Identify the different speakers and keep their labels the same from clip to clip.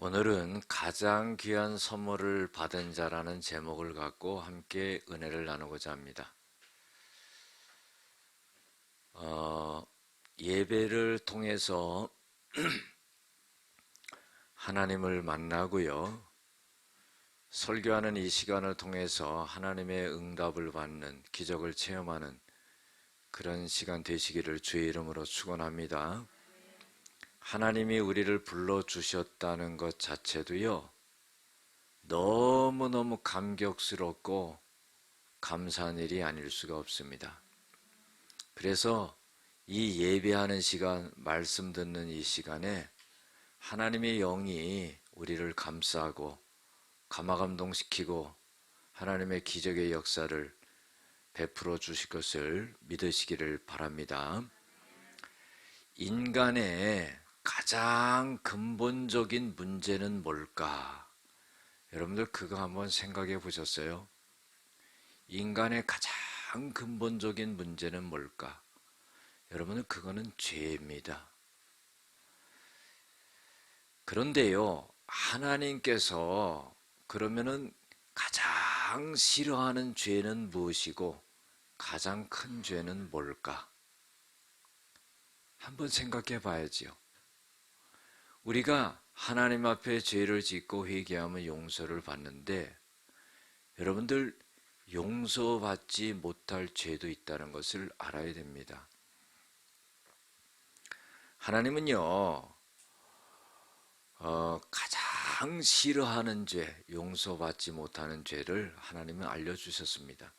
Speaker 1: 오늘은 가장 귀한 선물을 받은 자라는 제목을 갖고 함께 은혜를 나누고자 합니다. 예배를 통해서 하나님을 만나고요. 설교하는 이 시간을 통해서 하나님의 응답을 받는 기적을 체험하는 그런 시간 되시기를 주의 이름으로 축원합니다. 하나님이 우리를 불러주셨다는 것 자체도요, 너무너무 감격스럽고 감사한 일이 아닐 수가 없습니다. 그래서 이 예배하는 시간, 말씀 듣는 이 시간에 하나님의 영이 우리를 감싸고 감화감동시키고 하나님의 기적의 역사를 베풀어 주실 것을 믿으시기를 바랍니다. 인간의 가장 근본적인 문제는 뭘까? 여러분들 그거 한번 생각해 보셨어요? 인간의 가장 근본적인 문제는 뭘까? 여러분들 그거는 죄입니다. 그런데요, 하나님께서 그러면은 가장 싫어하는 죄는 무엇이고 가장 큰 죄는 뭘까? 한번 생각해 봐야지요. 우리가 하나님 앞에 죄를 짓고 회개하면 용서를 받는데 여러분들 용서받지 못할 죄도 있다는 것을 알아야 됩니다. 하나님은요, 가장 싫어하는 죄, 용서받지 못하는 죄를 하나님은 알려주셨습니다.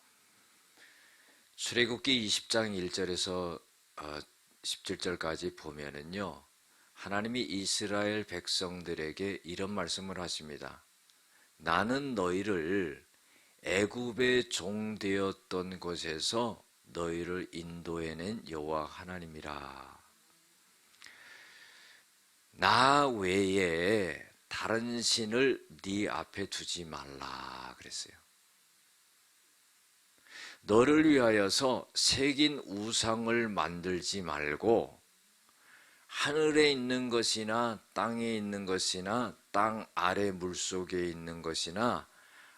Speaker 1: 출애굽기 20장 1절에서 17절까지 보면은요, 하나님이 이스라엘 백성들에게 이런 말씀을 하십니다. 나는 너희를 애굽의 종 되었던 곳에서 너희를 인도해낸 여호와 하나님이라. 나 외에 다른 신을 네 앞에 두지 말라 그랬어요. 너를 위하여서 새긴 우상을 만들지 말고 하늘에 있는 것이나 땅에 있는 것이나 땅 아래 물속에 있는 것이나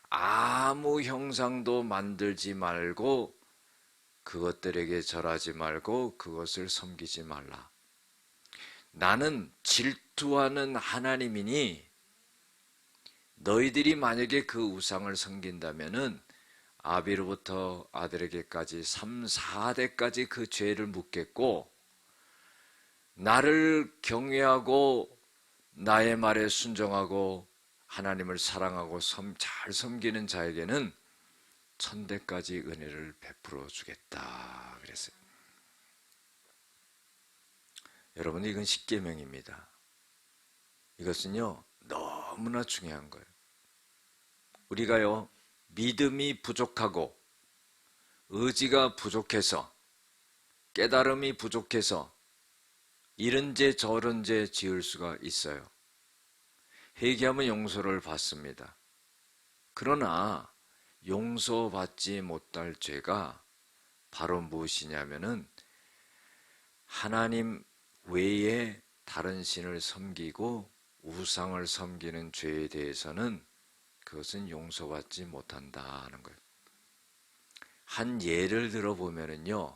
Speaker 1: 아무 형상도 만들지 말고 그것들에게 절하지 말고 그것을 섬기지 말라. 나는 질투하는 하나님이니 너희들이 만약에 그 우상을 섬긴다면은 아비로부터 아들에게까지 3, 4대까지 그 죄를 묻겠고 나를 경외하고 나의 말에 순종하고 하나님을 사랑하고 잘 섬기는 자에게는 1000대까지 은혜를 베풀어 주겠다 그랬어요. 여러분, 이건 십계명입니다. 이것은요 너무나 중요한 거예요. 우리가요 믿음이 부족하고 의지가 부족해서 깨달음이 부족해서 이런 죄 저런 죄 지을 수가 있어요. 회개하면 용서를 받습니다. 그러나 용서받지 못할 죄가 바로 무엇이냐면은 하나님 외에 다른 신을 섬기고 우상을 섬기는 죄에 대해서는 그것은 용서받지 못한다는 거예요. 한 예를 들어보면은요,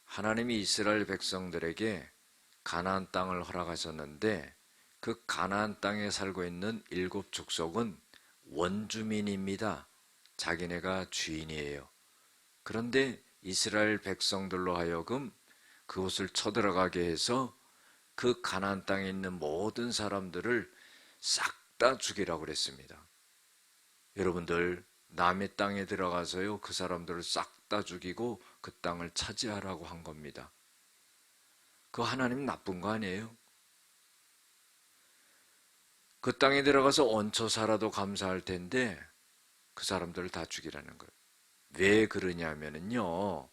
Speaker 1: 하나님이 이스라엘 백성들에게 가나안 땅을 허락하셨는데 그 가나안 땅에 살고 있는 7 족속은 원주민입니다. 자기네가 주인이에요. 그런데 이스라엘 백성들로 하여금 그곳을 쳐들어가게 해서 그 가나안 땅에 있는 모든 사람들을 싹 다 죽이라고 그랬습니다. 여러분들 남의 땅에 들어가서요 그 사람들을 싹 다 죽이고 그 땅을 차지하라고 한 겁니다. 그 하나님 나쁜 거 아니에요? 그 땅에 들어가서 얹혀 살아도 감사할 텐데 그 사람들을 다 죽이라는 거예요. 왜 그러냐면요,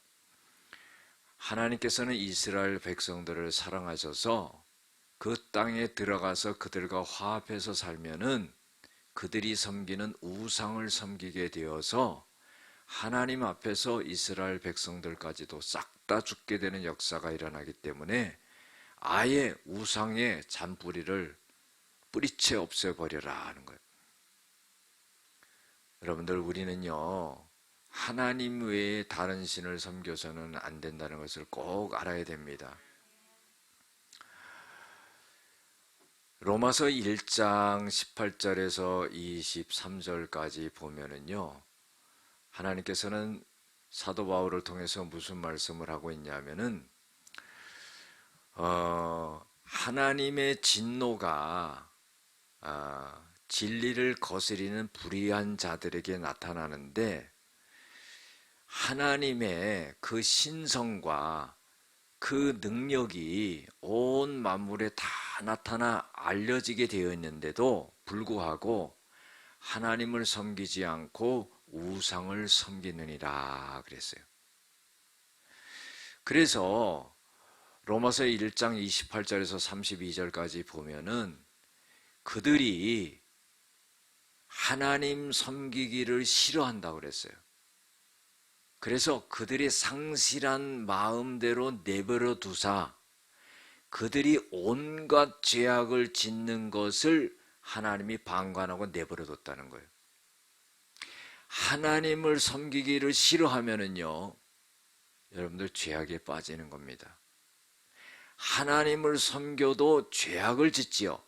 Speaker 1: 하나님께서는 이스라엘 백성들을 사랑하셔서 그 땅에 들어가서 그들과 화합해서 살면은 그들이 섬기는 우상을 섬기게 되어서 하나님 앞에서 이스라엘 백성들까지도 싹 다 죽게 되는 역사가 일어나기 때문에 아예 우상의 잔뿌리를 뿌리채 없애버려라 하는 거예요. 여러분들, 우리는요, 하나님 외에 다른 신을 섬겨서는 안 된다는 것을 꼭 알아야 됩니다. 로마서 1장 18절에서 23절까지 보면은요, 하나님께서는 사도 바울을 통해서 무슨 말씀을 하고 있냐면은, 하나님의 진노가 진리를 거스리는 불의한 자들에게 나타나는데, 하나님의 그 신성과 그 능력이 온 만물에 다 나타나 알려지게 되어 있는데도 불구하고 하나님을 섬기지 않고 우상을 섬기느니라 그랬어요. 그래서 로마서 1장 28절에서 32절까지 보면은 그들이 하나님 섬기기를 싫어한다고 그랬어요. 그래서 그들의 상실한 마음대로 내버려 두사 그들이 온갖 죄악을 짓는 것을 하나님이 방관하고 내버려 뒀다는 거예요. 하나님을 섬기기를 싫어하면은요, 여러분들 죄악에 빠지는 겁니다. 하나님을 섬겨도 죄악을 짓지요.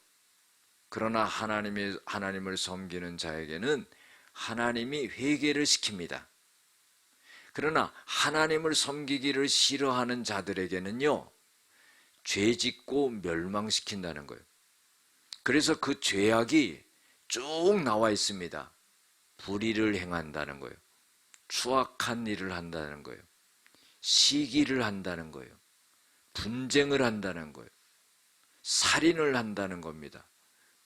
Speaker 1: 그러나 하나님을 섬기는 자에게는 하나님이 회개를 시킵니다. 그러나 하나님을 섬기기를 싫어하는 자들에게는요, 죄 짓고 멸망시킨다는 거예요. 그래서 그 죄악이 쭉 나와 있습니다. 불의를 행한다는 거예요. 추악한 일을 한다는 거예요. 시기를 한다는 거예요. 분쟁을 한다는 거예요. 살인을 한다는 겁니다.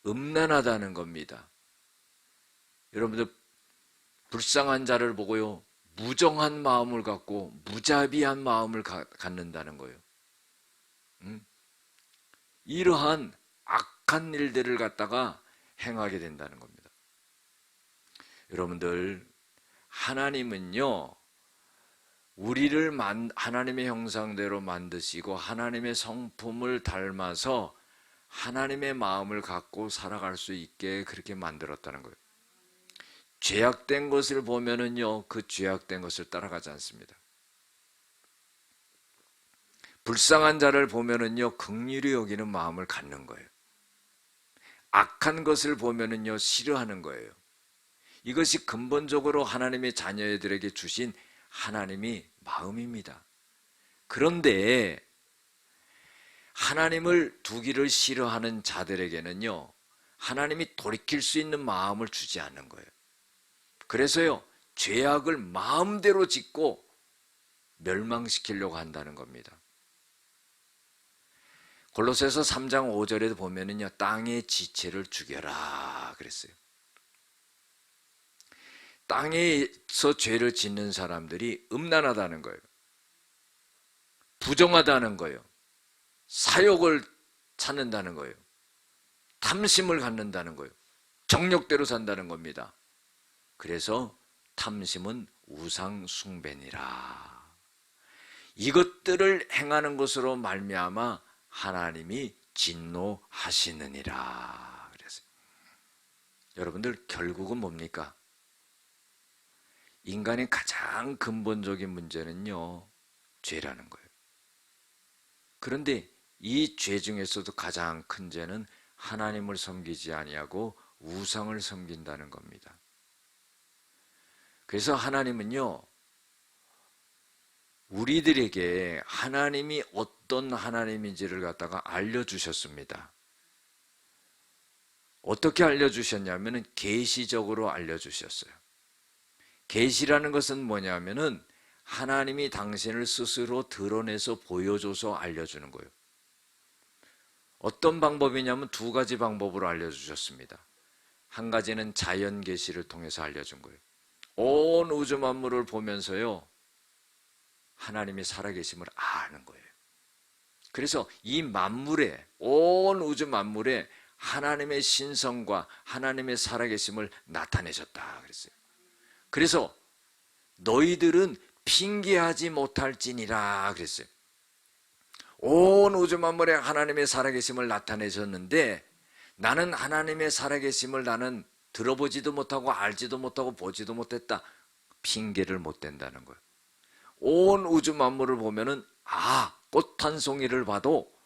Speaker 1: 음란하다는 겁니다. 여러분들, 불쌍한 자를 보고요, 무정한 마음을 갖고 무자비한 마음을 갖는다는 거예요. 이러한 악한 일들을 갖다가 행하게 된다는 겁니다. 여러분들, 하나님은요, 우리를 하나님의 형상대로 만드시고 하나님의 성품을 닮아서 하나님의 마음을 갖고 살아갈 수 있게 그렇게 만들었다는 거예요. 죄악된 것을 보면은요, 그 죄악된 것을 따라가지 않습니다. 불쌍한 자를 보면은요, 긍휼히 여기는 마음을 갖는 거예요. 악한 것을 보면은요, 싫어하는 거예요. 이것이 근본적으로 하나님의 자녀들에게 주신 하나님의 마음입니다. 그런데 하나님을 두기를 싫어하는 자들에게는요, 하나님이 돌이킬 수 있는 마음을 주지 않는 거예요. 그래서요, 죄악을 마음대로 짓고 멸망시키려고 한다는 겁니다. 골로새서 3장 5절에도 보면은요, 땅의 지체를 죽여라 그랬어요. 땅에서 죄를 짓는 사람들이 음란하다는 거예요. 부정하다는 거예요. 사욕을 찾는다는 거예요. 탐심을 갖는다는 거예요. 정욕대로 산다는 겁니다. 그래서 탐심은 우상 숭배니라. 이것들을 행하는 것으로 말미암아 하나님이 진노하시느니라 그랬어요. 여러분들, 결국은 뭡니까? 인간의 가장 근본적인 문제는요, 죄라는 거예요. 그런데 이 죄 중에서도 가장 큰 죄는 하나님을 섬기지 아니하고 우상을 섬긴다는 겁니다. 그래서 하나님은요, 우리들에게 하나님이 어떤 하나님인지를 갖다가 알려주셨습니다. 어떻게 알려주셨냐면은 계시적으로 알려주셨어요. 계시라는 것은 뭐냐면은 하나님이 당신을 스스로 드러내서 보여줘서 알려주는 거예요. 어떤 방법이냐면 두 가지 방법으로 알려주셨습니다. 한 가지는 자연 계시를 통해서 알려준 거예요. 온 우주 만물을 보면서요, 하나님이 살아계심을 아는 거예요. 그래서 이 만물에, 온 우주 만물에 하나님의 신성과 하나님의 살아계심을 나타내셨다 그랬어요. 그래서 너희들은 핑계하지 못할지니라 그랬어요. 온 우주 만물에 하나님의 살아계심을 나타내셨는데 나는 하나님의 살아계심을 나는 들어보지도 못하고 알지도 못하고 보지도 못했다. 핑계를 못 댄다는 거예요. 온 우주 만물을 보면은 꽃 한 송이를 봐도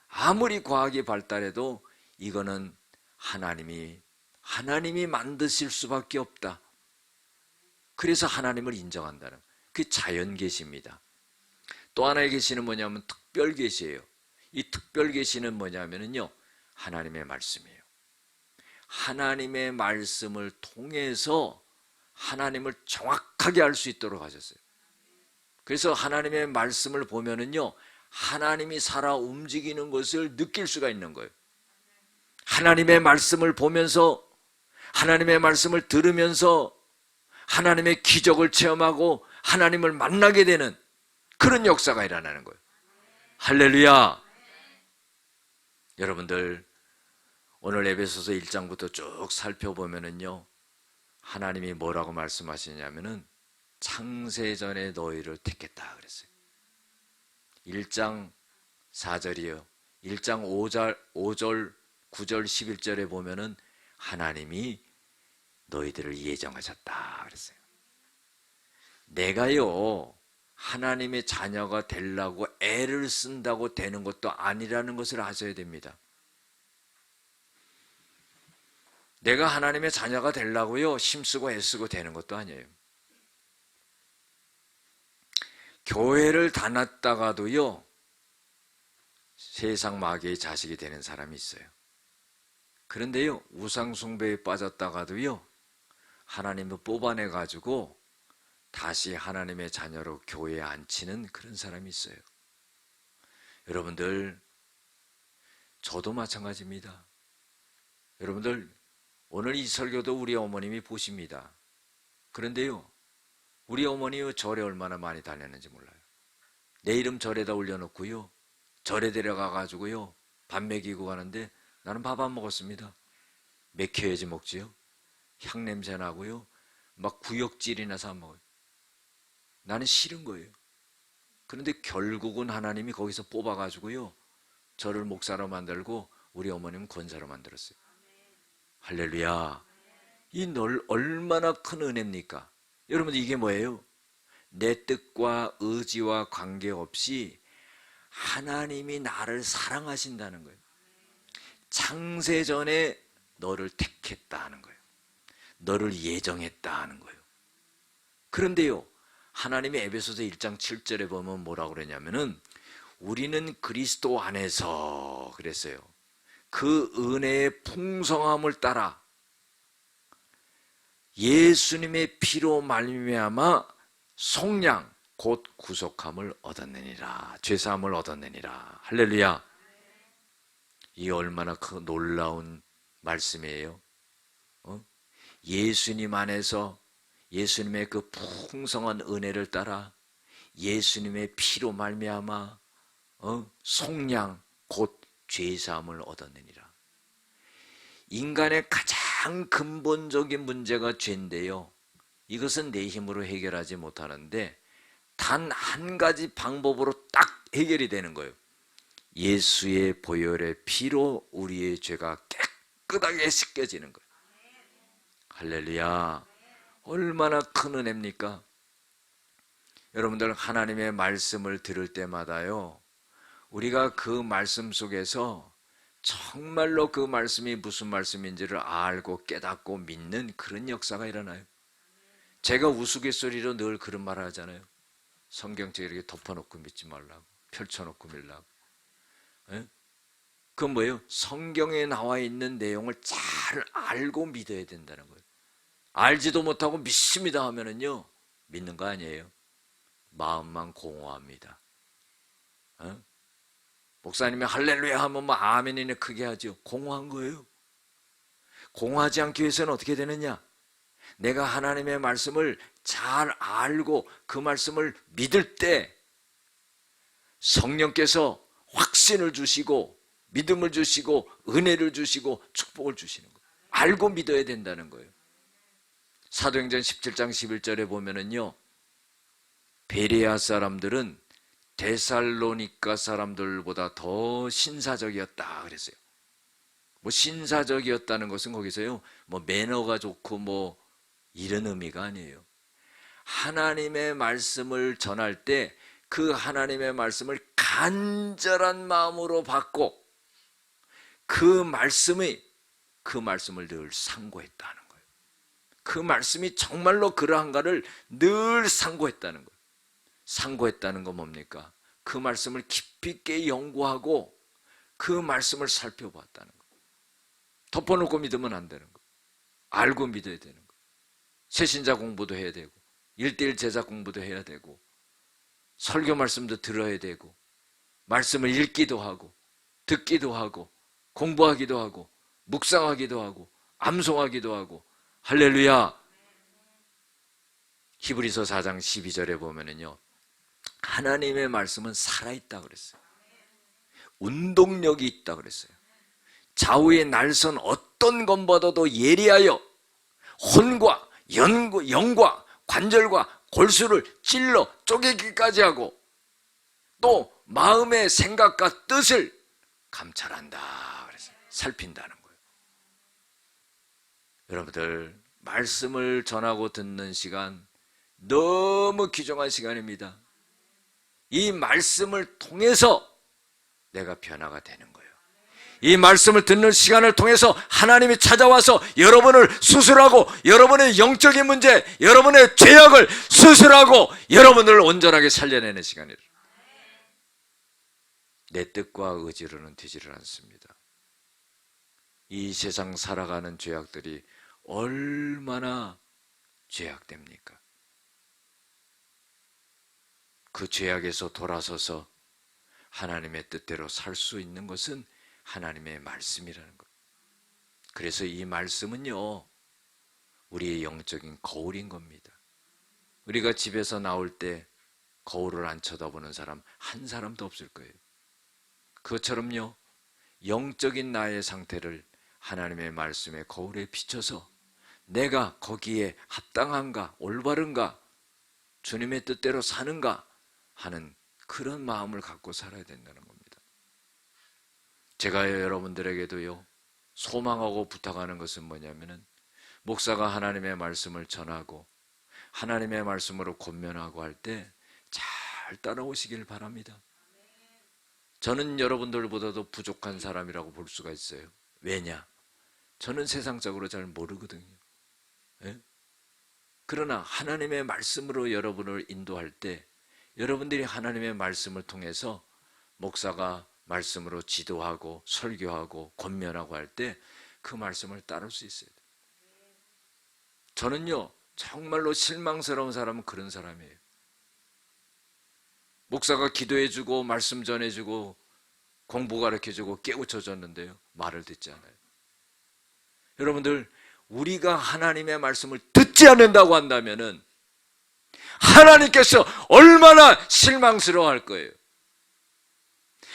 Speaker 1: 아무리 과학이 발달해도 이거는 하나님이 만드실 수밖에 없다. 그래서 하나님을 인정한다는 그 자연 계시입니다. 또 하나의 계시는 뭐냐면 특별 계시예요. 이 특별 계시는 뭐냐면요, 하나님의 말씀이에요. 하나님의 말씀을 통해서 하나님을 정확하게 알 수 있도록 하셨어요. 그래서 하나님의 말씀을 보면은요, 하나님이 살아 움직이는 것을 느낄 수가 있는 거예요. 하나님의 말씀을 보면서, 하나님의 말씀을 들으면서 하나님의 기적을 체험하고 하나님을 만나게 되는 그런 역사가 일어나는 거예요. 할렐루야. 여러분들, 오늘 에베소서 1장부터 쭉 살펴보면은요, 하나님이 뭐라고 말씀하시냐면은 창세전에 너희를 택했다 그랬어요. 1장 4절이요. 1장 5절, 9절, 11절에 보면은 하나님이 너희들을 예정하셨다 그랬어요. 내가요, 하나님의 자녀가 되려고 애를 쓴다고 되는 것도 아니라는 것을 아셔야 됩니다. 내가 하나님의 자녀가 되려고요, 힘쓰고 애쓰고 되는 것도 아니에요. 교회를 다녔다가도요, 세상 마귀의 자식이 되는 사람이 있어요. 그런데요, 우상숭배에 빠졌다가도요, 하나님을 뽑아내가지고 다시 하나님의 자녀로 교회에 앉히는 그런 사람이 있어요. 여러분들, 저도 마찬가지입니다. 여러분들, 오늘 이 설교도 우리 어머님이 보십니다. 그런데요, 우리 어머니 절에 얼마나 많이 다녔는지 몰라요. 내 이름 절에다 올려놓고요, 절에 데려가가지고요, 밥 먹이고 가는데 나는 밥 안 먹었습니다. 먹혀야지 먹지요. 향냄새 나고요, 막 구역질이 나서 안 먹어요. 나는 싫은 거예요. 그런데 결국은 하나님이 거기서 뽑아가지고요, 저를 목사로 만들고 우리 어머님은 권사로 만들었어요. 할렐루야. 이 얼마나 큰 은혜입니까? 여러분들, 이게 뭐예요? 내 뜻과 의지와 관계없이 하나님이 나를 사랑하신다는 거예요. 창세전에 너를 택했다 하는 거예요. 너를 예정했다 하는 거예요. 그런데요, 하나님이 에베소서 1장 7절에 보면 뭐라고 그러냐면은 우리는 그리스도 안에서 그랬어요. 그 은혜의 풍성함을 따라 예수님의 피로 말미암아 속량 곧 구속함을 얻었느니라. 죄사함을 얻었느니라. 할렐루야. 이 얼마나 그 놀라운 말씀이에요. 예수님 안에서 예수님의 그 풍성한 은혜를 따라 예수님의 피로 말미암아 속량 곧 죄사함을 얻었느니라. 인간의 가장 근본적인 문제가 죄인데요, 이것은 내 힘으로 해결하지 못하는데 단 한 가지 방법으로 딱 해결이 되는 거예요. 예수의 보혈의 피로 우리의 죄가 깨끗하게 씻겨지는 거예요. 할렐루야. 얼마나 큰 은혜입니까? 여러분들, 하나님의 말씀을 들을 때마다요, 우리가 그 말씀 속에서 정말로 그 말씀이 무슨 말씀인지를 알고 깨닫고 믿는 그런 역사가 일어나요. 제가 우스갯소리로 늘 그런 말을 하잖아요. 성경책 이렇게 덮어놓고 믿지 말라고, 펼쳐놓고 믿라고. 그건 뭐예요? 성경에 나와 있는 내용을 잘 알고 믿어야 된다는 거예요. 알지도 못하고 믿습니다 하면은요, 믿는 거 아니에요. 마음만 공허합니다. 목사님이 할렐루야 하면 뭐 아멘이네 크게 하죠. 공허한 거예요. 공허하지 않기 위해서는 어떻게 되느냐? 내가 하나님의 말씀을 잘 알고 그 말씀을 믿을 때 성령께서 확신을 주시고 믿음을 주시고 은혜를 주시고 축복을 주시는 거예요. 알고 믿어야 된다는 거예요. 사도행전 17장 11절에 보면은요, 베레아 사람들은 데살로니가 사람들보다 더 신사적이었다 그랬어요. 뭐 신사적이었다는 것은 거기서요, 뭐 매너가 좋고 뭐 이런 의미가 아니에요. 하나님의 말씀을 전할 때 그 하나님의 말씀을 간절한 마음으로 받고 그 말씀을 늘 상고했다는 거예요. 그 말씀이 정말로 그러한가를 늘 상고했다는 거예요. 상고했다는 건 뭡니까? 그 말씀을 깊이 있게 연구하고 그 말씀을 살펴봤다는 거예요. 덮어놓고 믿으면 안 되는 거예요. 알고 믿어야 되는 거예요. 새신자 공부도 해야 되고 1:1 제자 공부도 해야 되고 설교 말씀도 들어야 되고 말씀을 읽기도 하고 듣기도 하고 공부하기도 하고 묵상하기도 하고 암송하기도 하고. 할렐루야. 히브리서 4장 12절에 보면은요, 하나님의 말씀은 살아있다 그랬어요. 운동력이 있다 그랬어요. 좌우의 날선 어떤 것보다도 예리하여 혼과 영과 관절과 골수를 찔러 쪼개기까지 하고 또 마음의 생각과 뜻을 감찰한다 그랬어요. 살핀다는 거예요. 여러분들, 말씀을 전하고 듣는 시간 너무 귀중한 시간입니다. 이 말씀을 통해서 내가 변화가 되는 거예요. 이 말씀을 듣는 시간을 통해서 하나님이 찾아와서 여러분을 수술하고 여러분의 영적인 문제, 여러분의 죄악을 수술하고 여러분을 온전하게 살려내는 시간이에요. 내 뜻과 의지로는 되지를 않습니다. 이 세상 살아가는 죄악들이 얼마나 죄악됩니까? 그 죄악에서 돌아서서 하나님의 뜻대로 살 수 있는 것은 하나님의 말씀이라는 것. 그래서 이 말씀은요, 우리의 영적인 거울인 겁니다. 우리가 집에서 나올 때 거울을 안 쳐다보는 사람 한 사람도 없을 거예요. 그것처럼요, 영적인 나의 상태를 하나님의 말씀의 거울에 비춰서 내가 거기에 합당한가, 올바른가, 주님의 뜻대로 사는가 하는 그런 마음을 갖고 살아야 된다는 겁니다. 제가 여러분들에게도요, 소망하고 부탁하는 것은 뭐냐면은, 목사가 하나님의 말씀을 전하고 하나님의 말씀으로 권면하고 할 때 잘 따라오시길 바랍니다. 저는 여러분들보다도 부족한 사람이라고 볼 수가 있어요. 왜냐? 저는 세상적으로 잘 모르거든요. 예? 그러나 하나님의 말씀으로 여러분을 인도할 때 여러분들이 하나님의 말씀을 통해서 목사가 말씀으로 지도하고 설교하고 권면하고 할 때 그 말씀을 따를 수 있어야 돼요. 저는요, 정말로 실망스러운 사람은 그런 사람이에요. 목사가 기도해주고 말씀 전해주고 공부 가르쳐주고 깨우쳐줬는데요, 말을 듣지 않아요. 여러분들, 우리가 하나님의 말씀을 듣지 않는다고 한다면은 하나님께서 얼마나 실망스러워할 거예요.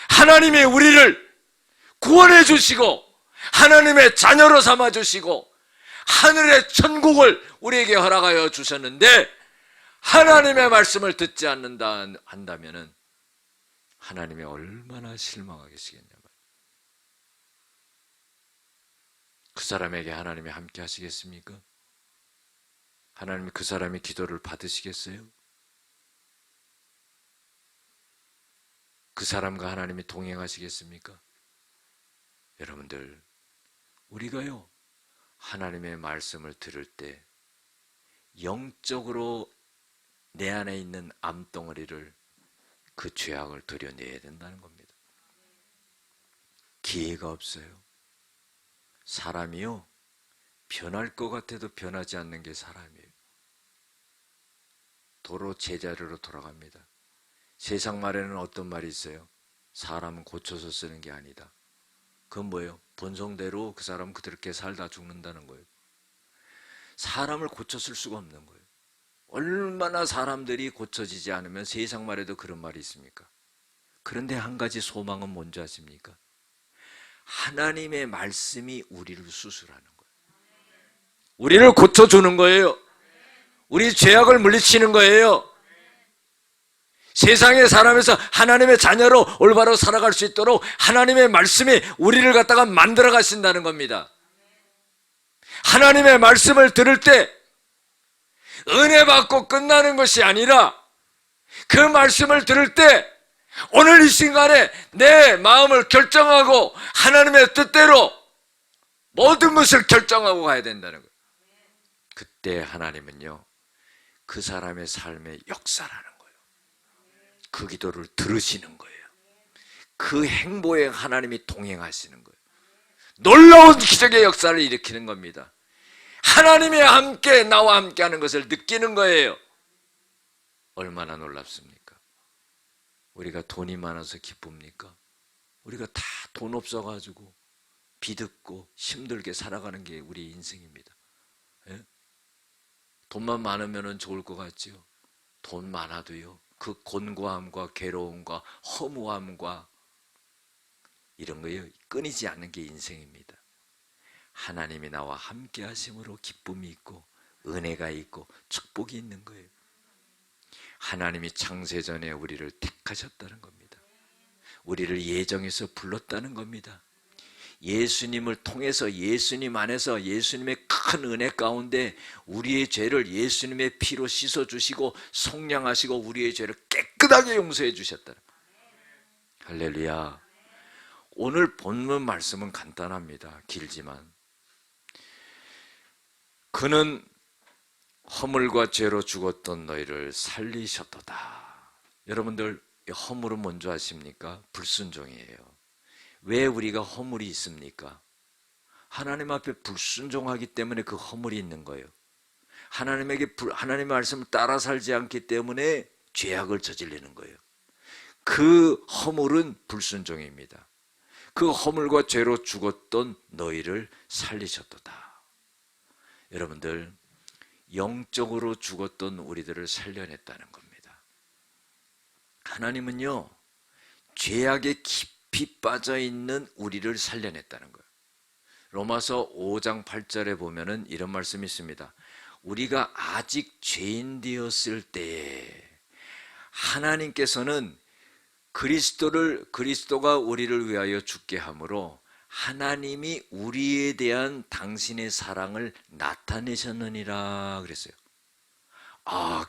Speaker 1: 하나님이 우리를 구원해 주시고 하나님의 자녀로 삼아 주시고 하늘의 천국을 우리에게 허락하여 주셨는데 하나님의 말씀을 듣지 않는다 한다면은 하나님이 얼마나 실망하겠시겠냐 말이에요. 그 사람에게 하나님이 함께 하시겠습니까? 하나님이 그 사람의 기도를 받으시겠어요? 그 사람과 하나님이 동행하시겠습니까? 여러분들, 우리가요, 하나님의 말씀을 들을 때 영적으로 내 안에 있는 암덩어리를, 그 죄악을 도려내야 된다는 겁니다. 기회가 없어요. 사람이요, 변할 것 같아도 변하지 않는 게 사람이에요. 도로 제자리로 돌아갑니다. 세상 말에는 어떤 말이 있어요? 사람은 고쳐서 쓰는 게 아니다. 그건 뭐예요? 본성대로 그 사람은 그렇게 살다 죽는다는 거예요. 사람을 고쳐 쓸 수가 없는 거예요. 얼마나 사람들이 고쳐지지 않으면 세상 말에도 그런 말이 있습니까? 그런데 한 가지 소망은 뭔지 아십니까? 하나님의 말씀이 우리를 수술하는 거예요. 우리를 고쳐주는 거예요. 우리 죄악을 물리치는 거예요. 세상에 살아면서 하나님의 자녀로 올바로 살아갈 수 있도록 하나님의 말씀이 우리를 갖다가 만들어 가신다는 겁니다. 하나님의 말씀을 들을 때 은혜 받고 끝나는 것이 아니라 그 말씀을 들을 때 오늘 이 순간에 내 마음을 결정하고 하나님의 뜻대로 모든 것을 결정하고 가야 된다는 거예요. 그때 하나님은요, 그 사람의 삶에 역사라는 거예요. 그 기도를 들으시는 거예요. 그 행보에 하나님이 동행하시는 거예요. 놀라운 기적의 역사를 일으키는 겁니다. 하나님이 함께 나와 함께 하는 것을 느끼는 거예요. 얼마나 놀랍습니까? 우리가 돈이 많아서 기쁩니까? 우리가 다 돈 없어가지고 비듣고 힘들게 살아가는 게 우리 인생입니다. 예? 돈만 많으면 좋을 것 같지요? 돈 많아도요, 그 곤고함과 괴로움과 허무함과 이런 거요, 끊이지 않는 게 인생입니다. 하나님이 나와 함께 하심으로 기쁨이 있고 은혜가 있고 축복이 있는 거예요. 하나님이 창세전에 우리를 택하셨다는 겁니다. 우리를 예정해서 불렀다는 겁니다. 예수님을 통해서 예수님 안에서 예수님의 큰 은혜 가운데 우리의 죄를 예수님의 피로 씻어주시고 속량하시고 우리의 죄를 깨끗하게 용서해 주셨다. 할렐루야. 오늘 본문 말씀은 간단합니다. 길지만 그는 허물과 죄로 죽었던 너희를 살리셨도다. 여러분들 허물은 뭔지 아십니까? 불순종이에요. 왜 우리가 허물이 있습니까? 하나님 앞에 불순종하기 때문에 그 허물이 있는 거예요. 하나님의 말씀을 따라 살지 않기 때문에 죄악을 저지르는 거예요. 그 허물은 불순종입니다. 그 허물과 죄로 죽었던 너희를 살리셨도다. 여러분들, 영적으로 죽었던 우리들을 살려냈다는 겁니다. 하나님은요, 죄악에 깊이 빠져있는 우리를 살려냈다는 거예요. 로마서 5장 8절에 보면은 이런 말씀이 있습니다. 우리가 아직 죄인 되었을 때에 하나님께서는 그리스도가 우리를 위하여 죽게 함으로 하나님이 우리에 대한 당신의 사랑을 나타내셨느니라 그랬어요.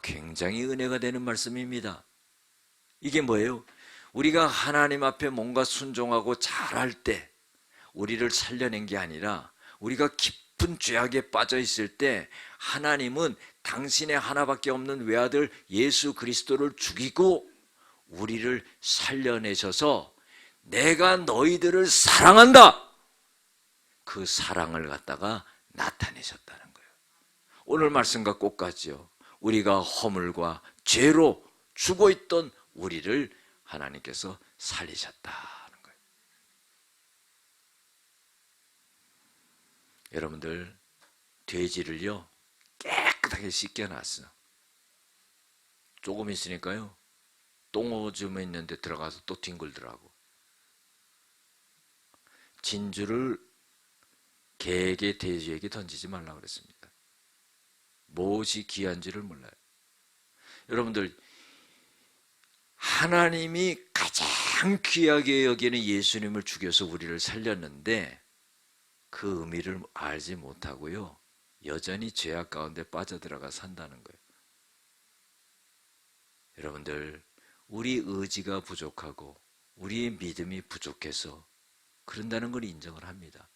Speaker 1: 굉장히 은혜가 되는 말씀입니다. 이게 뭐예요? 우리가 하나님 앞에 뭔가 순종하고 잘할 때 우리를 살려낸 게 아니라 우리가 깊은 죄악에 빠져 있을 때 하나님은 당신의 하나밖에 없는 외아들 예수 그리스도를 죽이고 우리를 살려내셔서 내가 너희들을 사랑한다, 그 사랑을 갖다가 나타내셨다는 거예요. 오늘 말씀과 똑같지요. 우리가 허물과 죄로 죽어있던 우리를 하나님께서 살리셨다는 거예요. 여러분들, 돼지를요 깨끗하게 씻겨놨어. 조금 있으니까요 똥오줌에 있는데 들어가서 또 뒹굴더라고. 진주를 개에게 돼지에게 던지지 말라고 그랬습니다. 무엇이 귀한지를 몰라요. 여러분들, 하나님이 가장 귀하게 여기는 예수님을 죽여서 우리를 살렸는데 그 의미를 알지 못하고요, 여전히 죄악 가운데 빠져들어가 산다는 거예요. 여러분들, 우리 의지가 부족하고 우리의 믿음이 부족해서 그런다는 걸 인정을 합니다.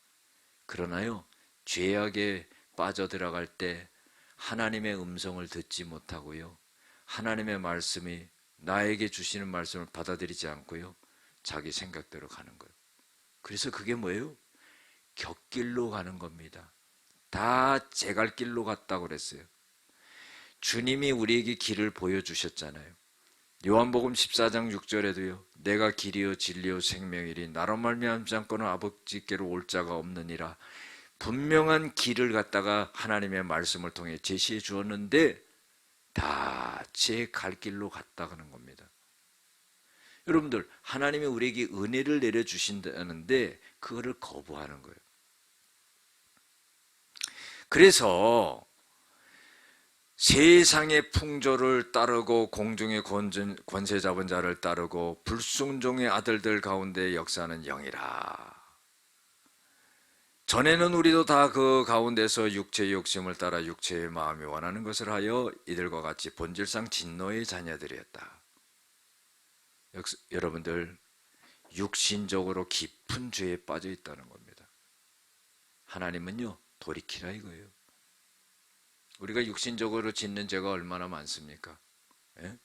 Speaker 1: 그러나요, 죄악에 빠져들어갈 때 하나님의 음성을 듣지 못하고요, 하나님의 말씀이 나에게 주시는 말씀을 받아들이지 않고요, 자기 생각대로 가는 거예요. 그래서 그게 뭐예요? 곁길로 가는 겁니다. 다 제 갈 길로 갔다고 그랬어요. 주님이 우리에게 길을 보여주셨잖아요. 요한복음 14장 6절에도요, 내가 길이요 진리요 생명이니 나로 말미암지 않고는 아버지께로 올 자가 없느니라. 분명한 길을 갖다가 하나님의 말씀을 통해 제시해 주었는데 다 제 갈 길로 갔다는 겁니다. 여러분들, 하나님이 우리에게 은혜를 내려주신다는데 그거를 거부하는 거예요. 그래서 세상의 풍조를 따르고 공중의 권세 잡은 자를 따르고 불순종의 아들들 가운데 역사하는 영이라. 전에는 우리도 다 그 가운데서 육체의 욕심을 따라 육체의 마음이 원하는 것을 하여 이들과 같이 본질상 진노의 자녀들이었다. 여러분들, 육신적으로 깊은 죄에 빠져 있다는 겁니다. 하나님은요, 돌이키라 이거예요. 우리가 육신적으로 짓는 죄가 얼마나 많습니까? 예?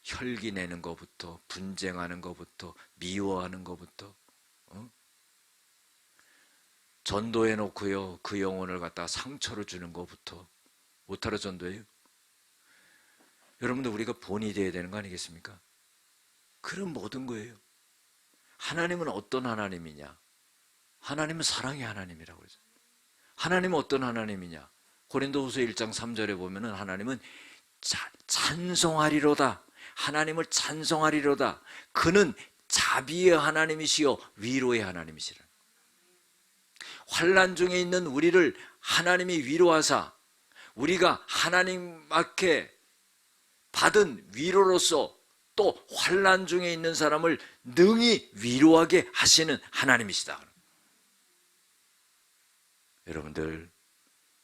Speaker 1: 혈기 내는 것부터, 분쟁하는 것부터, 미워하는 것부터, 전도해 놓고요, 그 영혼을 갖다가 상처를 주는 것부터. 못하러 전도해요? 여러분들, 우리가 본이 되어야 되는 거 아니겠습니까? 그런 모든 거예요. 하나님은 어떤 하나님이냐? 하나님은 사랑의 하나님이라고 그러죠. 하나님은 어떤 하나님이냐? 고린도후서 1장 3절에 보면은 하나님은 찬송하리로다. 하나님을 찬송하리로다. 그는 자비의 하나님이시요 위로의 하나님이시라. 환난 중에 있는 우리를 하나님이 위로하사 우리가 하나님 앞에 받은 위로로서 또 환난 중에 있는 사람을 능히 위로하게 하시는 하나님이시다. 여러분들,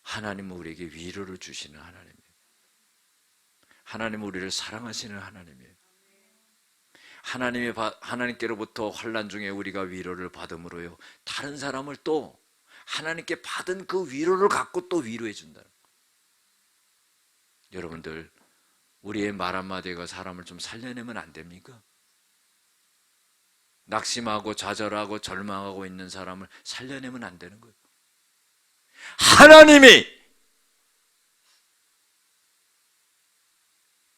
Speaker 1: 하나님은 우리에게 위로를 주시는 하나님이에요. 하나님은 우리를 사랑하시는 하나님이에요. 하나님께로부터 환난 중에 우리가 위로를 받음으로요, 다른 사람을 또 하나님께 받은 그 위로를 갖고 또 위로해 준다. 여러분들, 우리의 말 한마디가 사람을 좀 살려내면 안 됩니까? 낙심하고 좌절하고 절망하고 있는 사람을 살려내면 안 되는 거예요. 하나님이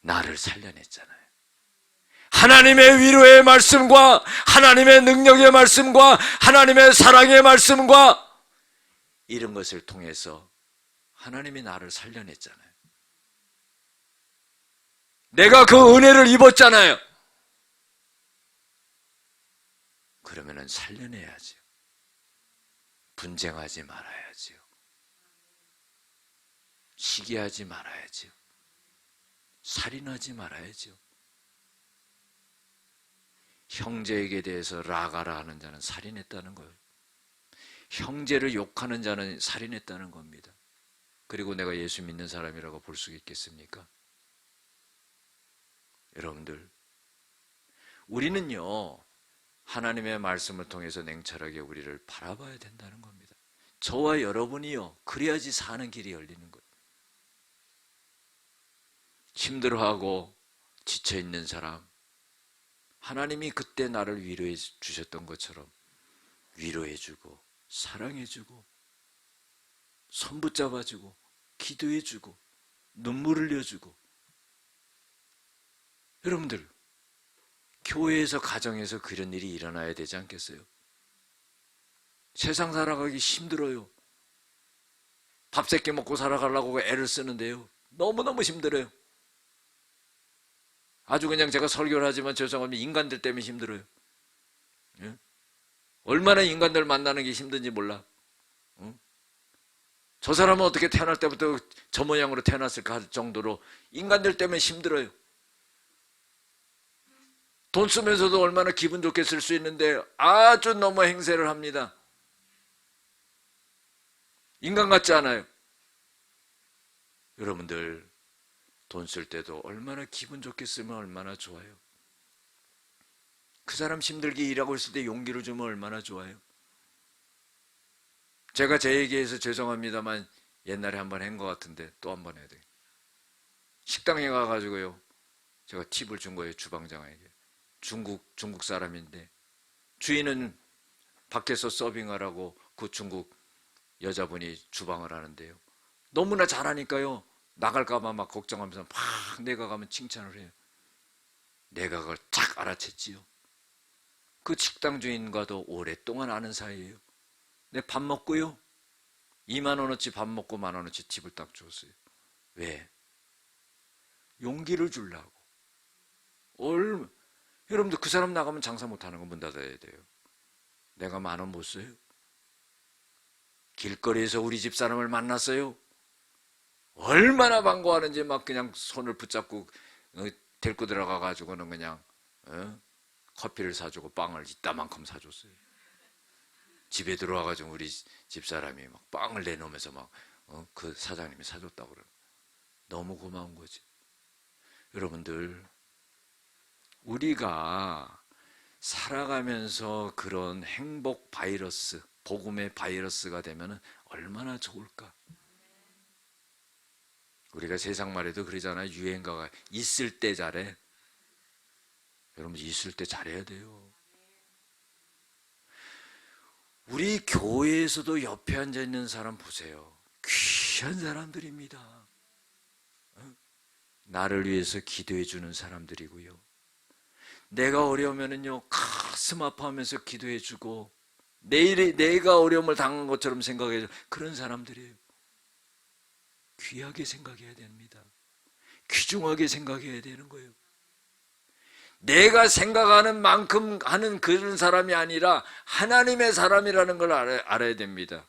Speaker 1: 나를 살려냈잖아요. 하나님의 위로의 말씀과 하나님의 능력의 말씀과 하나님의 사랑의 말씀과 이런 것을 통해서 하나님이 나를 살려냈잖아요. 내가 그 은혜를 입었잖아요. 그러면은 살려내야지요. 분쟁하지 말아야지요. 시기하지 말아야지요. 살인하지 말아야지요. 형제에게 대해서 라가라 하는 자는 살인했다는 거예요. 형제를 욕하는 자는 살인했다는 겁니다. 그리고 내가 예수 믿는 사람이라고 볼 수 있겠습니까? 여러분들, 우리는요, 하나님의 말씀을 통해서 냉철하게 우리를 바라봐야 된다는 겁니다. 저와 여러분이요, 그래야지 사는 길이 열리는 거예요. 힘들어하고 지쳐있는 사람, 하나님이 그때 나를 위로해 주셨던 것처럼 위로해주고 사랑해주고 손 붙잡아주고 기도해주고 눈물 흘려주고. 여러분들, 교회에서 가정에서 그런 일이 일어나야 되지 않겠어요? 세상 살아가기 힘들어요. 밥 새끼 먹고 살아가려고 애를 쓰는데요, 너무너무 힘들어요. 아주 그냥 제가 설교를 하지만 죄송합니다, 인간들 때문에 힘들어요. 예? 얼마나 인간들 만나는 게 힘든지 몰라. 저 사람은 어떻게 태어날 때부터 저 모양으로 태어났을까 할 정도로 인간들 때문에 힘들어요. 돈 쓰면서도 얼마나 기분 좋게 쓸 수 있는데 아주 너무 행세를 합니다. 인간 같지 않아요. 여러분들, 돈 쓸 때도 얼마나 기분 좋게 쓰면 얼마나 좋아요. 그 사람 힘들게 일하고 있을 때 용기를 주면 얼마나 좋아요. 제가 제 얘기해서 죄송합니다만 옛날에 한번 한 것 같은데 또 한 번 해야 돼요. 식당에 가가지고요, 제가 팁을 준 거예요. 주방장에게. 중국 사람인데 주인은 밖에서 서빙하라고 그 중국 여자분이 주방을 하는데요, 너무나 잘하니까요, 나갈까봐 막 걱정하면서 막 내가 가면 칭찬을 해요. 내가 그걸 딱 알아챘지요. 그 식당 주인과도 오랫동안 아는 사이예요. 내 밥 먹고요, 2만 원어치 밥 먹고 1만 원어치 팁을 딱 줬어요. 왜? 용기를 주려고. 여러분들, 그 사람 나가면 장사 못하는 거 문 닫아야 돼요. 내가 1만 원 못 써요? 길거리에서 우리 집 사람을 만났어요. 얼마나 반가워하는지 막 그냥 손을 붙잡고 데리고 들어가 가지고는 그냥 커피를 사주고 빵을 이따만큼 사줬어요. 집에 들어와 가지고 우리 집사람이 막 빵을 내놓으면서 막 그 사장님이 사줬다고 그러고 너무 고마운 거지. 여러분들, 우리가 살아가면서 그런 행복 바이러스, 복음의 바이러스가 되면 얼마나 좋을까? 우리가 세상 말에도 그러잖아요. 유행가가 있을 때 잘해. 여러분, 있을 때 잘해야 돼요. 우리 교회에서도 옆에 앉아 있는 사람 보세요. 귀한 사람들입니다. 나를 위해서 기도해 주는 사람들이고요. 내가 어려우면은요, 가슴 아파하면서 기도해 주고, 내가 어려움을 당한 것처럼 생각해 줘. 그런 사람들이에요. 귀하게 생각해야 됩니다. 귀중하게 생각해야 되는 거예요. 내가 생각하는 만큼 하는 그런 사람이 아니라 하나님의 사람이라는 걸 알아야 됩니다.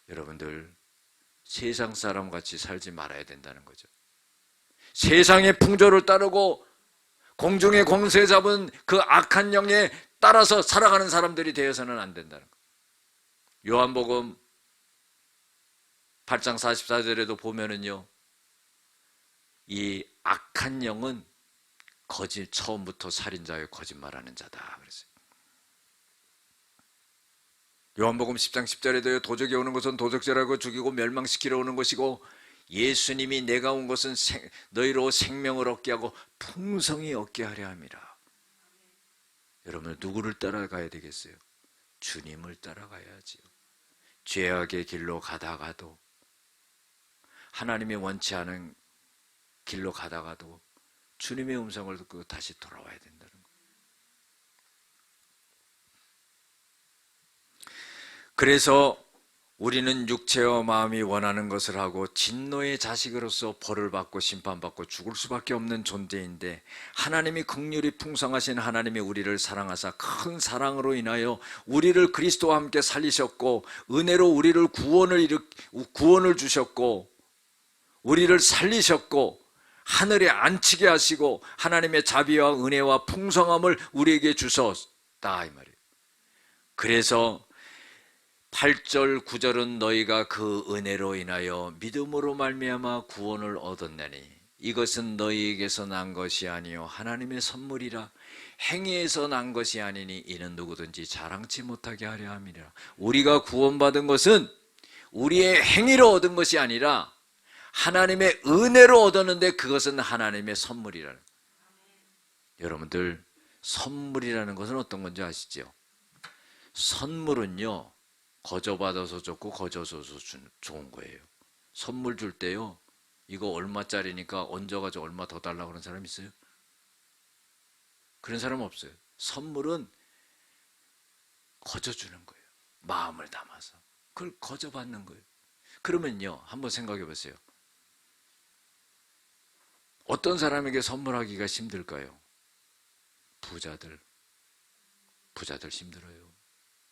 Speaker 1: 여러분들, 세상 사람 같이 살지 말아야 된다는 거죠. 세상의 풍조를 따르고 공중의 권세 잡은 그 악한 영에 따라서 살아가는 사람들이 되어서는 안 된다는 거예요. 요한복음 8장 44절에도 보면은요, 이 악한 영은 처음부터 살인자요 거짓말하는 자다 그랬어요. 요한복음 10장 10절에도요, 도적이 오는 것은 도적질하고 죽이고 멸망시키러 오는 것이고 예수님이 내가 온 것은 너희로 생명을 얻게 하고 풍성히 얻게 하려 함이라. 여러분, 누구를 따라가야 되겠어요? 주님을 따라가야지요. 죄악의 길로 가다가도, 하나님이 원치 않은 길로 가다가도 주님의 음성을 듣고 다시 돌아와야 된다는 거예요. 그래서 우리는 육체와 마음이 원하는 것을 하고 진노의 자식으로서 벌을 받고 심판받고 죽을 수밖에 없는 존재인데, 하나님이 긍휼이 풍성하신 하나님이 우리를 사랑하사 큰 사랑으로 인하여 우리를 그리스도와 함께 살리셨고 은혜로 우리를 구원을 주셨고 우리를 살리셨고 하늘에 앉히게 하시고 하나님의 자비와 은혜와 풍성함을 우리에게 주셨다 이 말이에요. 그래서 8절 9절은 너희가 그 은혜로 인하여 믿음으로 말미암아 구원을 얻었나니 이것은 너희에게서 난 것이 아니요 하나님의 선물이라. 행위에서 난 것이 아니니 이는 누구든지 자랑치 못하게 하려 함이라. 우리가 구원받은 것은 우리의 행위로 얻은 것이 아니라 하나님의 은혜로 얻었는데 그것은 하나님의 선물이라는 거예요. 여러분들, 선물이라는 것은 어떤 건지 아시죠? 선물은요, 거저 받아서 좋고 거저 줘서 좋은 거예요. 선물 줄 때요, 이거 얼마짜리니까 얹어가지고 얼마 더 달라고 그런 사람 있어요? 그런 사람 없어요. 선물은 거저 주는 거예요. 마음을 담아서 그걸 거저 받는 거예요. 그러면요, 한번 생각해 보세요. 어떤 사람에게 선물하기가 힘들까요? 부자들 힘들어요.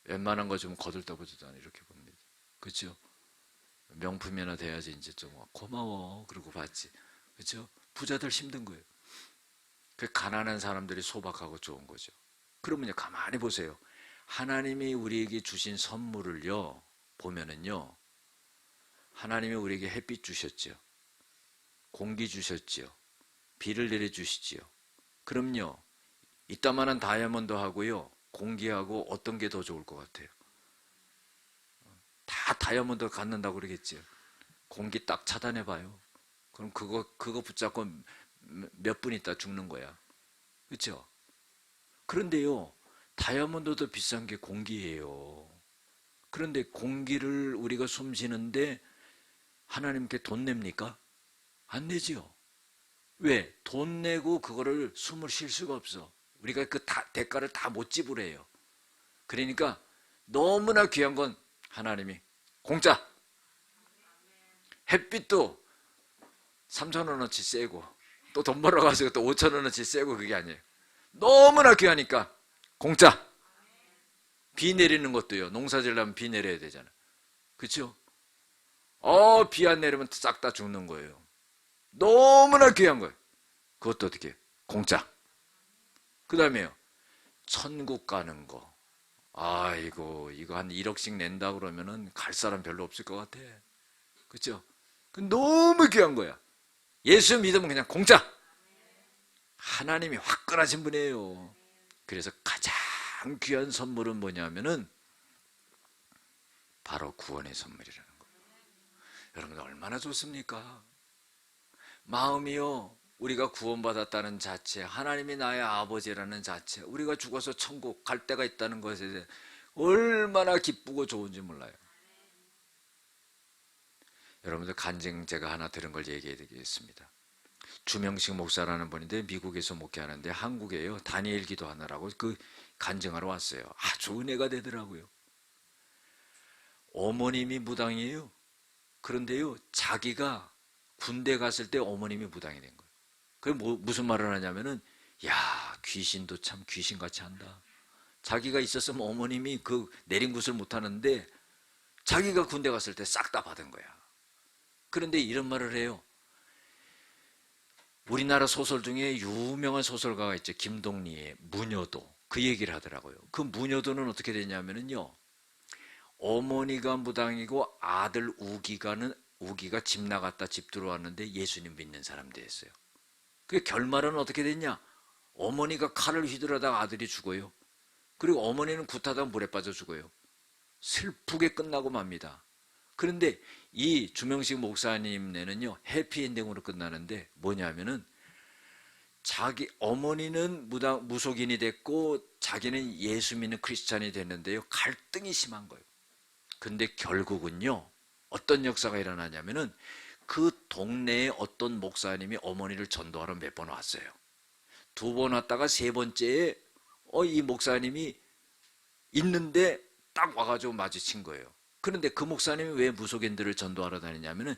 Speaker 1: 웬만한 거 좀 거들떠보지도 않아요. 이렇게 봅니다. 그렇죠? 명품이나 돼야지 이제 좀 고마워 그러고 받지. 그렇죠? 부자들 힘든 거예요. 그 가난한 사람들이 소박하고 좋은 거죠. 그러면요, 가만히 보세요. 하나님이 우리에게 주신 선물을요 보면은요, 하나님이 우리에게 햇빛 주셨죠. 공기 주셨죠. 비를 내려주시지요. 그럼요, 이따만한 다이아몬드하고요 공기하고 어떤 게 더 좋을 것 같아요? 다 다이아몬드 갖는다고 그러겠죠. 공기 딱 차단해봐요. 그럼 그거 붙잡고 몇 분 있다 죽는 거야. 그렇죠? 그런데요, 다이아몬드도 비싼 게 공기예요. 그런데 공기를 우리가 숨 쉬는데 하나님께 돈 냅니까? 안 내지요. 왜? 돈 내고 그거를 숨을 쉴 수가 없어. 우리가 그 대가를 다 못 지불해요. 그러니까 너무나 귀한 건 하나님이 공짜. 햇빛도 3,000원어치 세고 또 돈 벌어가지고 또 5,000원어치 세고 그게 아니에요. 너무나 귀하니까 공짜. 비 내리는 것도요, 농사 지으려면 비 내려야 되잖아요. 그렇죠? 비 안 내리면 싹 다 죽는 거예요. 너무나 귀한 거예요. 그것도 어떻게? 공짜. 그 다음에요. 천국 가는 거. 아이고, 이거 한 1억씩 낸다 그러면은 갈 사람 별로 없을 것 같아. 그죠? 너무 귀한 거야. 예수 믿으면 그냥 공짜. 하나님이 화끈하신 분이에요. 그래서 가장 귀한 선물은 뭐냐면은 바로 구원의 선물이라는 거예요. 여러분 얼마나 좋습니까? 마음이요. 우리가 구원받았다는 자체, 하나님이 나의 아버지라는 자체, 우리가 죽어서 천국 갈 데가 있다는 것에 대해 얼마나 기쁘고 좋은지 몰라요. 여러분들 간증 제가 하나 들은 걸 얘기해 드리겠습니다. 주명식 목사라는 분인데 미국에서 목회하는데 한국에요. 다니엘 기도하느라고 그 간증하러 왔어요. 아주 은혜가 되더라고요. 어머님이 무당이에요. 그런데요, 자기가 군대 갔을 때 어머님이 무당이 된 거예요. 그게 무슨 말을 하냐면은, 야, 귀신도 참 귀신같이 한다. 자기가 있었으면 어머님이 그 내린 굿을 못 하는데 자기가 군대 갔을 때 싹 다 받은 거야. 그런데 이런 말을 해요. 우리나라 소설 중에 유명한 소설가가 있죠. 김동리의 무녀도. 그 얘기를 하더라고요. 그 무녀도는 어떻게 되냐면요, 어머니가 무당이고 아들 우기가 집 나갔다 집 들어왔는데 예수님 믿는 사람 됐어요. 그 결말은 어떻게 됐냐? 어머니가 칼을 휘두르다가 아들이 죽어요. 그리고 어머니는 굿하다가 물에 빠져 죽어요. 슬프게 끝나고 맙니다. 그런데 이 주명식 목사님네는요, 해피엔딩으로 끝나는데 뭐냐면은 자기 어머니는 무속인이 됐고 자기는 예수 믿는 크리스찬이 됐는데요, 갈등이 심한 거예요. 근데 결국은요, 어떤 역사가 일어나냐면은 그 동네에 어떤 목사님이 어머니를 전도하러 몇 번 왔어요. 2번 왔다가 세 번째에 이 목사님이 있는데 딱 와가지고 마주친 거예요. 그런데 그 목사님이 왜 무속인들을 전도하러 다니냐면은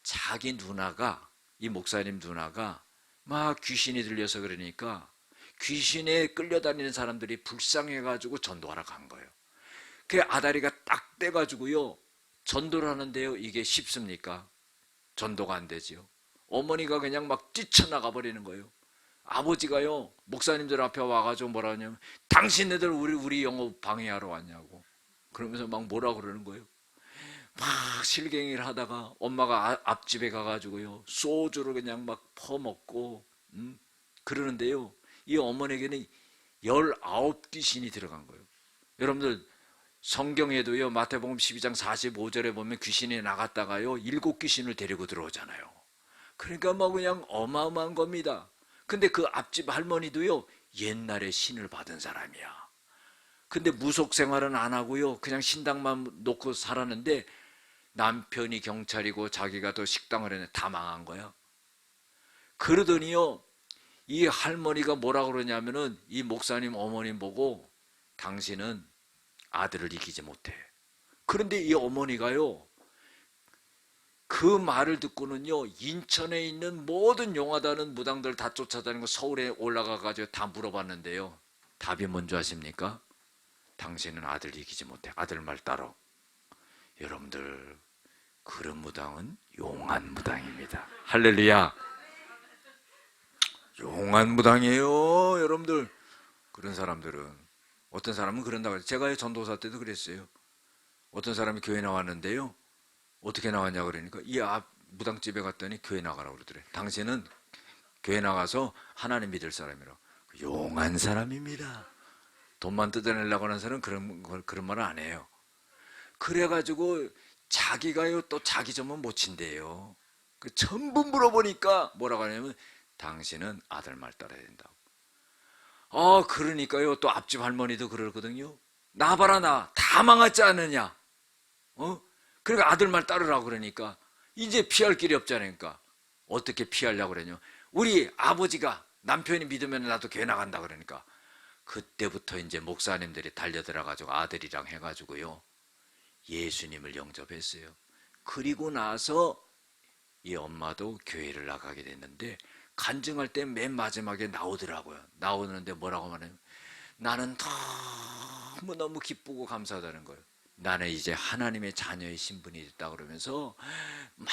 Speaker 1: 자기 누나가, 이 목사님 누나가 막 귀신이 들려서 그러니까 귀신에 끌려다니는 사람들이 불쌍해가지고 전도하러 간 거예요. 그 아다리가 딱 떼가지고요, 전도를 하는데요, 이게 쉽습니까? 전도가 안 되지요. 어머니가 그냥 막 뛰쳐나가 버리는 거예요. 아버지가요, 목사님들 앞에 와가지고 뭐라 하냐면, 당신네들 우리 영업 방해하러 왔냐고. 그러면서 막 뭐라 그러는 거예요. 막 실갱이를 하다가 엄마가 앞집에 가가지고요, 소주를 그냥 막 퍼먹고, 그러는데요, 이 어머니에게는 19귀신이 들어간 거예요. 여러분들 성경에도요, 마태복음 12장 45절에 보면 귀신이 나갔다가요 7귀신을 데리고 들어오잖아요. 그러니까 뭐 그냥 어마어마한 겁니다. 근데 그 앞집 할머니도요, 옛날에 신을 받은 사람이야. 근데 무속 생활은 안 하고요, 그냥 신당만 놓고 살았는데 남편이 경찰이고 자기가 또 식당을 했는데 다 망한 거야. 그러더니요, 이 할머니가 뭐라 그러냐면은 이 목사님 어머님 보고, 당신은 아들을 이기지 못해. 그런데 이 어머니가요, 그 말을 듣고는요, 인천에 있는 모든 용하다는 무당들 다 쫓아다니고 서울에 올라가가지고 다 물어봤는데요, 답이 뭔지 아십니까? 당신은 아들 이기지 못해. 아들 말 따로. 여러분들, 그런 무당은 용한 무당입니다. 할렐루야. 용한 무당이에요, 여러분들. 그런 사람들은, 어떤 사람은 그런다고 해요. 제가 전도사 때도 그랬어요. 어떤 사람이 교회 나왔는데요, 어떻게 나왔냐 그러니까 이 앞 무당집에 갔더니 교회 나가라고 그러더래. 당신은 교회 나가서 하나님 믿을 사람이라고. 용한 사람입니다. 돈만 뜯어내려고 하는 사람은 그런 말을 안 해요. 그래가지고 자기가요, 또 자기 점은 못 친대요. 그 전부 물어보니까 뭐라고 하냐면, 당신은 아들 말 따라야 된다고. 그러니까요, 또 앞집 할머니도 그러거든요. 나 봐라, 나 다 망했지 않느냐. 그러니까 아들 말 따르라고 그러니까 이제 피할 길이 없잖아요. 그러니까 어떻게 피하려고 그러냐. 우리 아버지가 남편이 믿으면 나도 교회 나간다 그러니까 그때부터 이제 목사님들이 달려들어가지고 아들이랑 해가지고요, 예수님을 영접했어요. 그리고 나서 이 엄마도 교회를 나가게 됐는데, 간증할 때 맨 마지막에 나오더라고요. 나오는데 뭐라고 말해요? 나는 너무너무 기쁘고 감사하다는 거예요. 나는 이제 하나님의 자녀의 신분이 됐다 그러면서 막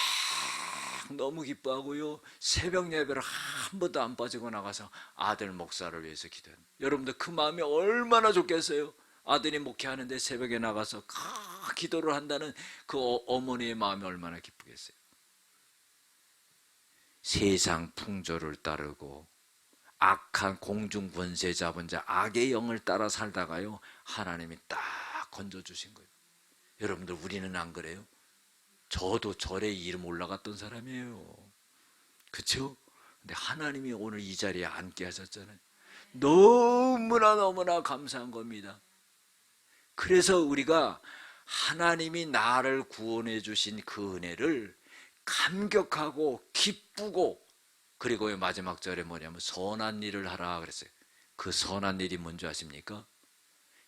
Speaker 1: 너무 기뻐하고요. 새벽 예배를 한 번도 안 빠지고 나가서 아들 목사를 위해서 기도해요. 여러분들 그 마음이 얼마나 좋겠어요. 아들이 목회하는데 새벽에 나가서 기도를 한다는 그 어머니의 마음이 얼마나 기쁘겠어요. 세상 풍조를 따르고 악한 공중 권세 잡은 자 악의 영을 따라 살다가요, 하나님이 딱 건져주신 거예요. 여러분들 우리는 안 그래요? 저도 절에 이름 올라갔던 사람이에요. 그렇죠? 근데 하나님이 오늘 이 자리에 앉게 하셨잖아요. 너무나 감사한 겁니다. 그래서 우리가 하나님이 나를 구원해 주신 그 은혜를 감격하고 기쁘고, 그리고 마지막 절에 뭐냐면 선한 일을 하라 그랬어요. 그 선한 일이 뭔지 아십니까?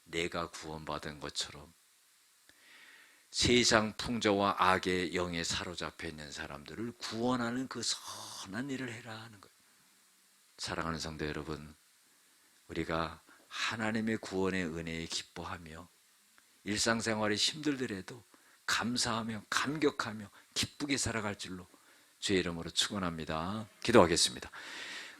Speaker 1: 내가 구원받은 것처럼 세상 풍조와 악의 영에 사로잡혀 있는 사람들을 구원하는 그 선한 일을 해라 하는 거예요. 사랑하는 성도 여러분, 우리가 하나님의 구원의 은혜에 기뻐하며 일상생활이 힘들더라도 감사하며 감격하며 기쁘게 살아갈 줄로 주의 이름으로 축원합니다. 기도하겠습니다.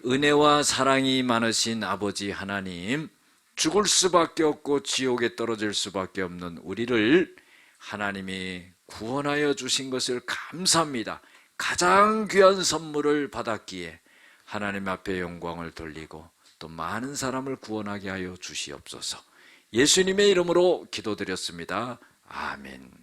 Speaker 1: 은혜와 사랑이 많으신 아버지 하나님, 죽을 수밖에 없고 지옥에 떨어질 수밖에 없는 우리를 하나님이 구원하여 주신 것을 감사합니다. 가장 귀한 선물을 받았기에 하나님 앞에 영광을 돌리고 또 많은 사람을 구원하게 하여 주시옵소서. 예수님의 이름으로 기도드렸습니다. 아멘.